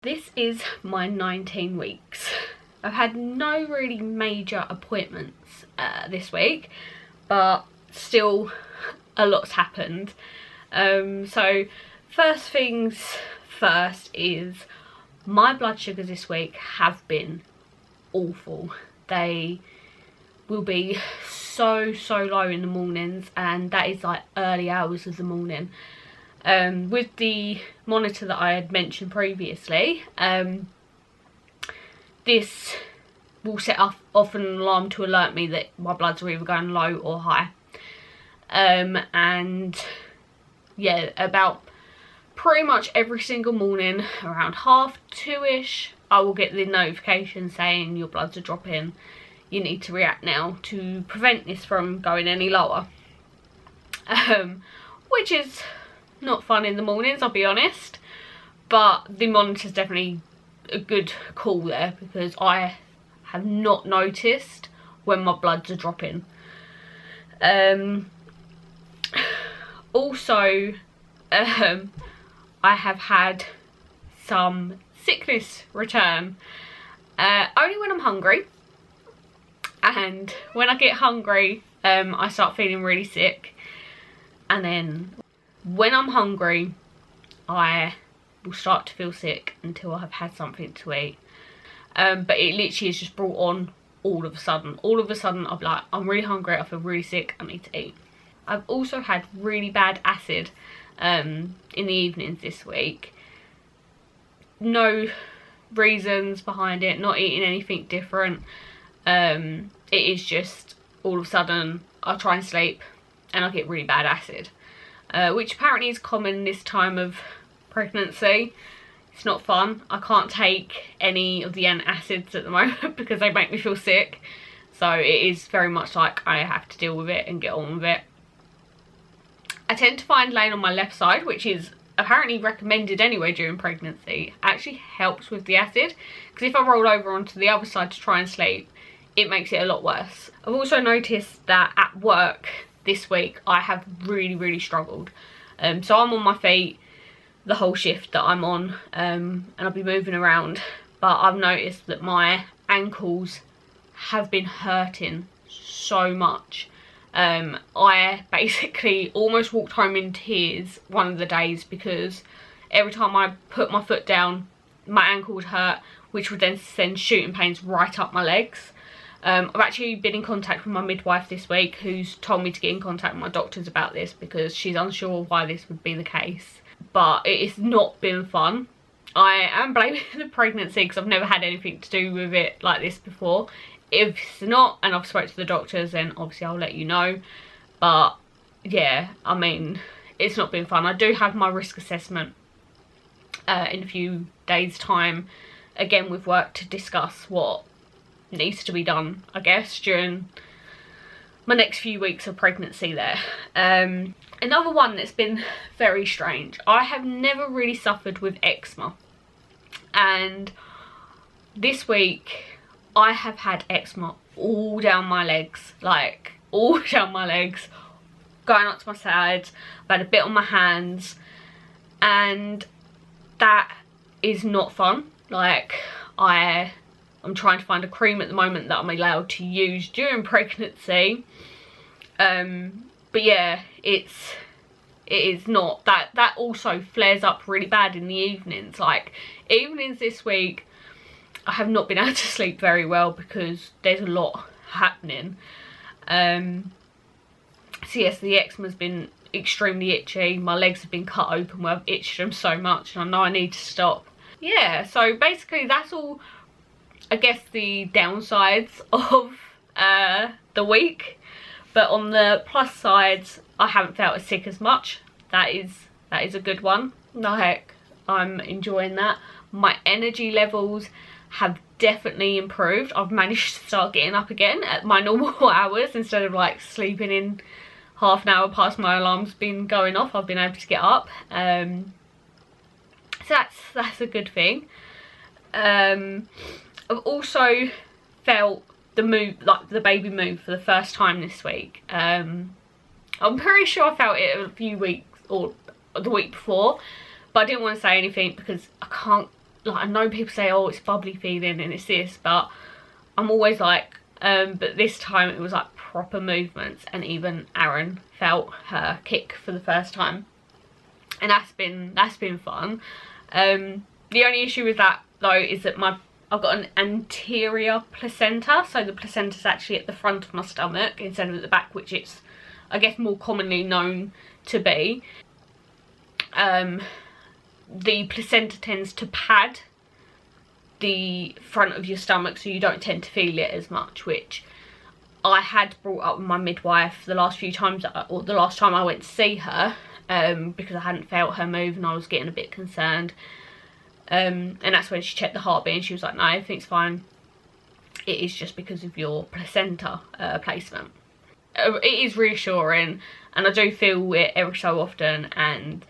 This is my 19 weeks. I've had no really major appointments this week, but still a lot's happened. So first things first is my blood sugars this week have been awful. They will be so low in the mornings, and that is like early hours of the morning. With the monitor that I had mentioned previously, this will set off an alarm to alert me that my bloods are either going low or high. And yeah, about pretty much every single morning around 2:30ish, I will get the notification saying your bloods are dropping. You need to react now to prevent this from going any lower. Which is not fun in the mornings, I'll be honest, but the monitor's definitely a good call there, because I have not noticed when my bloods are dropping. Also, I have had some sickness return, only when I'm hungry, and when I get hungry I start feeling really sick, and then when I'm hungry I will start to feel sick until I have had something to eat. But it literally is just brought on all of a sudden. All of a sudden I'm like, I'm really hungry, I feel really sick, I need to eat. I've also had really bad acid in the evenings this week. No reasons behind it, not eating anything different. It is just all of a sudden I try and sleep and I get really bad acid. Which apparently is common this time of pregnancy. It's not fun. I can't take any of the antacids at the moment because they make me feel sick. So it is very much like I have to deal with it and get on with it. I tend to find laying on my left side, which is apparently recommended anyway during pregnancy, actually helps with the acid. Because if I roll over onto the other side to try and sleep, it makes it a lot worse. I've also noticed that at work this week I have really struggled. So I'm on my feet the whole shift that I'm on, and I'll be moving around, but I've noticed that my ankles have been hurting so much. I basically almost walked home in tears one of the days, because every time I put my foot down my ankle would hurt, which would then send shooting pains right up my legs. I've actually been in contact with my midwife this week, who's told me to get in contact with my doctors about this because she's unsure why this would be the case. But it has not been fun. I am blaming the pregnancy because I've never had anything to do with it like this before. If it's not, and I've spoken to the doctors, then obviously I'll let you know. But yeah, I mean, it's not been fun. I do have my risk assessment in a few days' time, again with work, to discuss what needs to be done, I guess, during my next few weeks of pregnancy there. Another one that's been very strange. I have never really suffered with eczema, and this week I have had eczema all down my legs, like all down my legs, going up to my sides. I've had a bit on my hands, and that is not fun. Like, I'm trying to find a cream at the moment that I'm allowed to use during pregnancy. But yeah, it is not. That also flares up really bad in the evenings. Like, evenings this week, I have not been able to sleep very well because there's a lot happening. So yes, the eczema's been extremely itchy. My legs have been cut open where I've itched them so much, and I know I need to stop. Yeah, so basically that's all, I guess, the downsides of the week. But on the plus sides, I haven't felt as sick as much. That is a good one. Like, I'm enjoying that. My energy levels have definitely improved. I've managed to start getting up again at my normal hours instead of like sleeping in half an hour past my alarm's been going off. I've been able to get up. So that's a good thing. I've also felt the move, like the baby move, for the first time this week. I'm pretty sure I felt it a few weeks or the week before, but I didn't want to say anything because I can't like, I know people say, oh, it's bubbly feeling and it's this, but I'm always like, but this time it was like proper movements, and even Aaron felt her kick for the first time, and that's been fun. The only issue with that though is that I've got an anterior placenta, so the placenta's actually at the front of my stomach instead of at the back, which it's, I guess, more commonly known to be. The placenta tends to pad the front of your stomach, so you don't tend to feel it as much, which I had brought up with my midwife the last few times, or the last time I went to see her, because I hadn't felt her move and I was getting a bit concerned. And that's when she checked the heartbeat and she was like, no, everything's fine. It is just because of your placenta placement. It is reassuring, and I do feel it every so often, and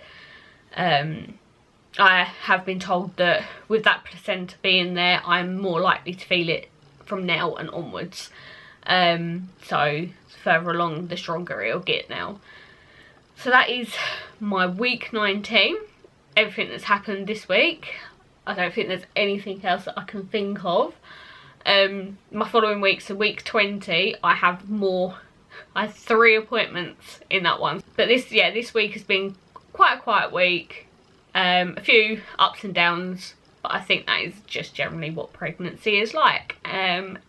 I have been told that with that placenta being there, I'm more likely to feel it from now and onwards. So further along, the stronger it'll get now. So that is my week 19. Everything that's happened this week. I don't think there's anything else that I can think of. My following week, so week 20, I have 3 appointments in that one. But this week has been quite a quiet week. A few ups and downs, but I think that is just generally what pregnancy is like. And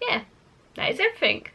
yeah, that is everything.